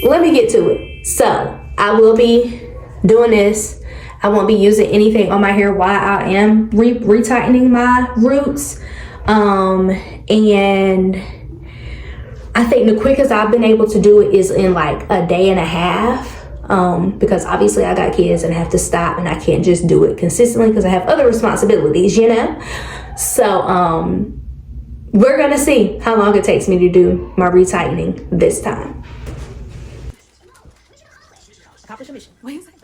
let me get to it. So I will be doing this. I won't be using anything on my hair while I am retightening my roots. And I think the quickest I've been able to do it is in like a day and a half. Because obviously I got kids and I have to stop and I can't just do it consistently because I have other responsibilities, you know? So, we're gonna see how long it takes me to do my retightening this time. Accomplish your mission. What is it?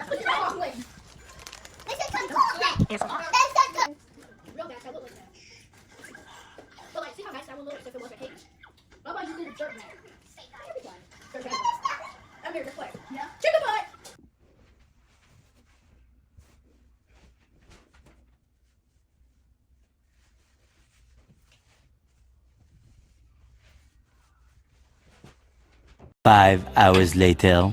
Real bad, I look like that. But like, see how nice that one looks if it wasn't hate? How about you do the dirt now? I'm here to play. Yeah. Chicken butt! Five hours later.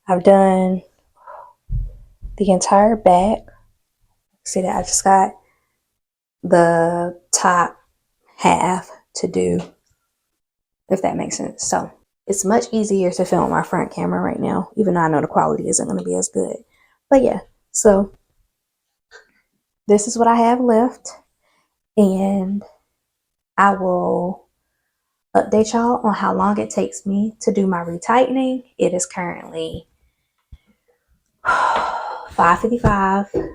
I've done the entire back. See that I just got the top half to do, if that makes sense. So it's much easier to film my front camera right now, even though I know the quality isn't going to be as good. But yeah, so this is what I have left, and I will update y'all on how long it takes me to do my retightening. It is currently 5:55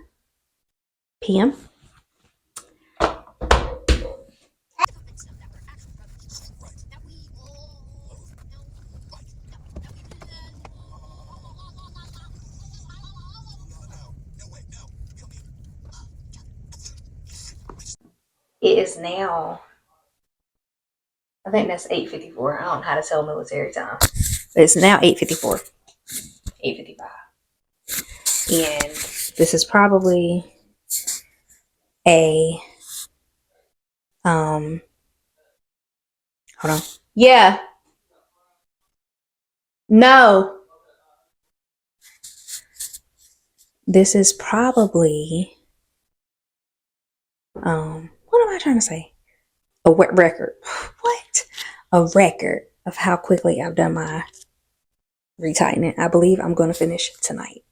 p.m. It is now, I think that's 8:54. I don't know how to tell military time. But it's now 8:54. 8:55. And this is probably a hold on. Yeah. No. This is probably what am I trying to say? A wet record. What? A record of how quickly I've done my retightening. I believe I'm going to finish tonight.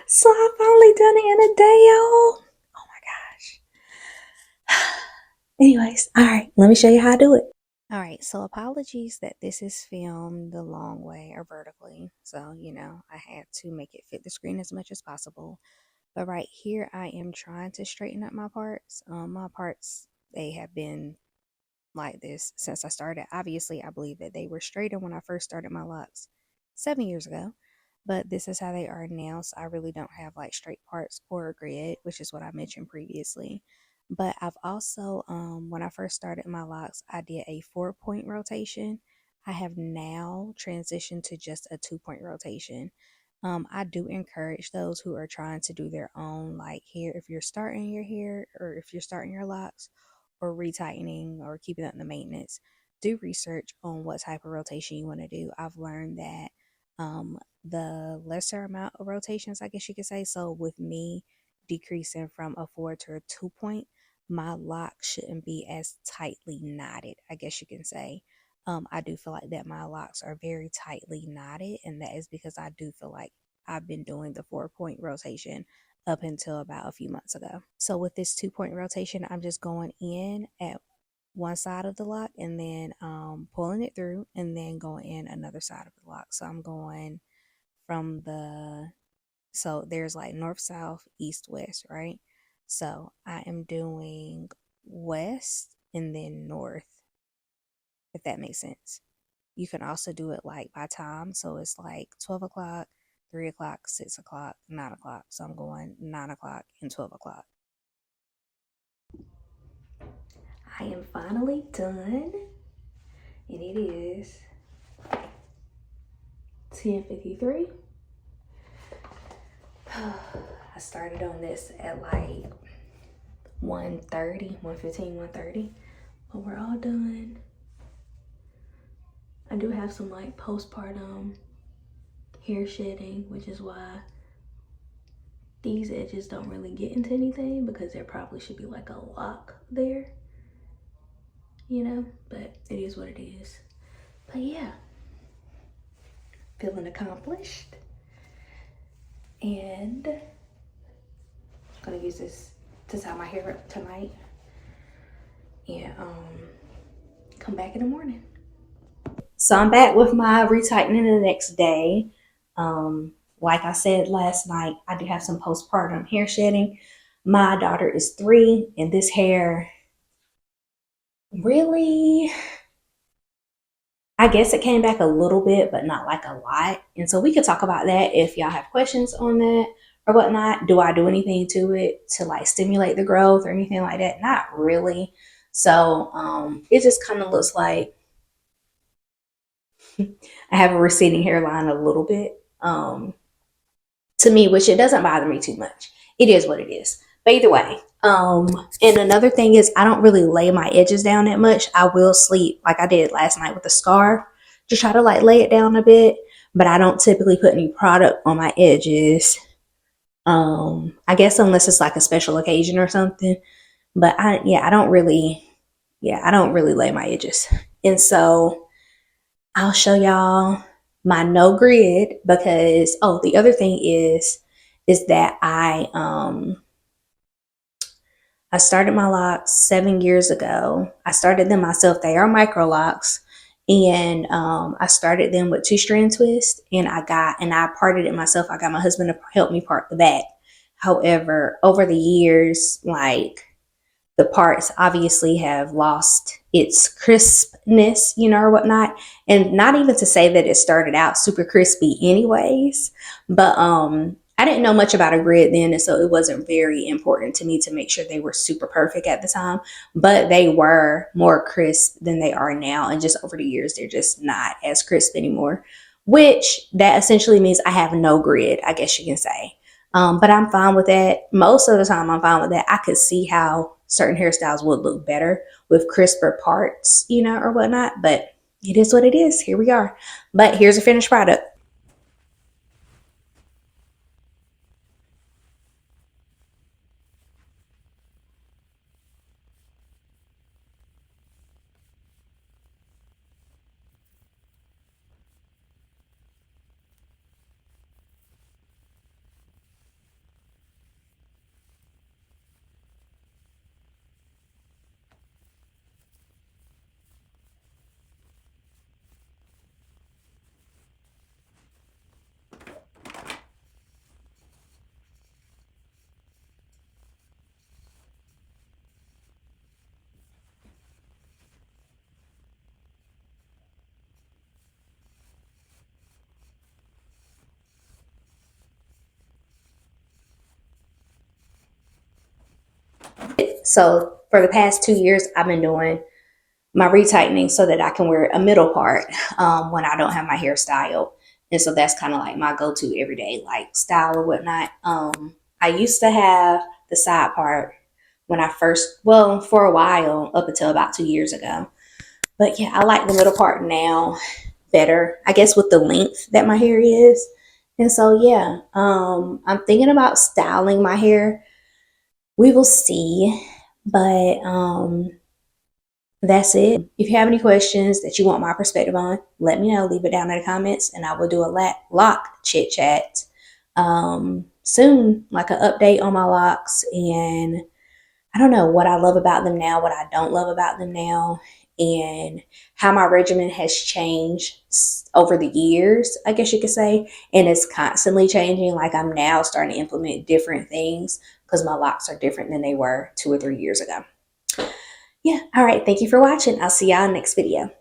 So I've only done it in a day, y'all. Oh my gosh. Anyways, all right, let me show you how I do it. All right, so apologies that this is filmed the long way or vertically. So, you know, I had to make it fit the screen as much as possible. But right here, I am trying to straighten up my parts. They have been like this since I started. Obviously, I believe that they were straighter when I first started my locks 7 years ago. But this is how they are now. So I really don't have like straight parts or a grid, which is what I mentioned previously. But I've also, when I first started my locks, I did a 4-point rotation. I have now transitioned to just a 2-point rotation. I do encourage those who are trying to do their own, like hair, if you're starting your hair or if you're starting your locks or retightening or keeping up the maintenance, do research on what type of rotation you want to do. I've learned that the lesser amount of rotations, I guess you could say, so with me decreasing from a 4 to a 2-point, my lock shouldn't be as tightly knotted, I guess you can say. I do feel like that my locks are very tightly knotted, and that is because I do feel like I've been doing the 4-point rotation up until about a few months ago. So with this 2-point rotation, I'm just going in at one side of the lock and then pulling it through and then going in another side of the lock. So I'm going from so there's like north, south, east, west, right? So I am doing west and then north, if that makes sense. You can also do it like by time. So it's like 12 o'clock, 3 o'clock, 6 o'clock, 9 o'clock. So I'm going 9 o'clock and 12 o'clock. I am finally done. And it is 10:53. I started on this at like 1:30, 1:15, 1:30. But we're all done. I do have some like postpartum hair shedding, which is why these edges don't really get into anything because there probably should be like a lock there, you know, but it is what it is. But yeah, feeling accomplished. And I'm gonna use this to tie my hair up tonight and come back in the morning. So I'm back with my retightening the next day. Like I said last night, I do have some postpartum hair shedding. My daughter is 3, and this hair really, I guess it came back a little bit, but not like a lot. And so we could talk about that if y'all have questions on that or whatnot. Do I do anything to it to like stimulate the growth or anything like that? Not really. So it just kind of looks like I have a receding hairline a little bit. To me, which it doesn't bother me too much. It is what it is. But either way, and another thing is I don't really lay my edges down that much. I will sleep like I did last night with the scarf. Just try to like lay it down a bit, but I don't typically put any product on my edges. I guess unless it's like a special occasion or something. But I don't really, I don't really lay my edges. And so I'll show y'all my no grid because the other thing is that I started my locks 7 years ago. I started them myself. They are micro locks. And I started them with 2-strand twist and I parted it myself. I got my husband to help me part the back. However, over the years, like the parts obviously have lost its crispness, or whatnot. And not even to say that it started out super crispy anyways, but I didn't know much about a grid then, and so it wasn't very important to me to make sure they were super perfect at the time, but they were more crisp than they are now. And just over the years, they're just not as crisp anymore, which that essentially means I have no grid, I guess you can say. But I'm fine with that. Most of the time, I'm fine with that. I could see how certain hairstyles would look better with crisper parts, or whatnot. But it is what it is. Here we are. But here's a finished product. So for the past 2 years, I've been doing my retightening so that I can wear a middle part when I don't have my hair styled. And so that's kind of like my go-to everyday like style or whatnot. I used to have the side part when I first, well, for a while up until about 2 years ago. But yeah, I like the middle part now better, I guess, with the length that my hair is. And so yeah, I'm thinking about styling my hair. We will see. But that's it. If you have any questions that you want my perspective on, let me know. Leave it down in the comments, and I will do a lock chit chat soon, like an update on my locks. And I don't know what I love about them now, what I don't love about them now, and how my regimen has changed over the years, I guess you could say. And it's constantly changing. Like I'm now starting to implement different things because my locks are different than they were 2 or 3 years ago. Yeah. All right. Thank you for watching. I'll see y'all in the next video.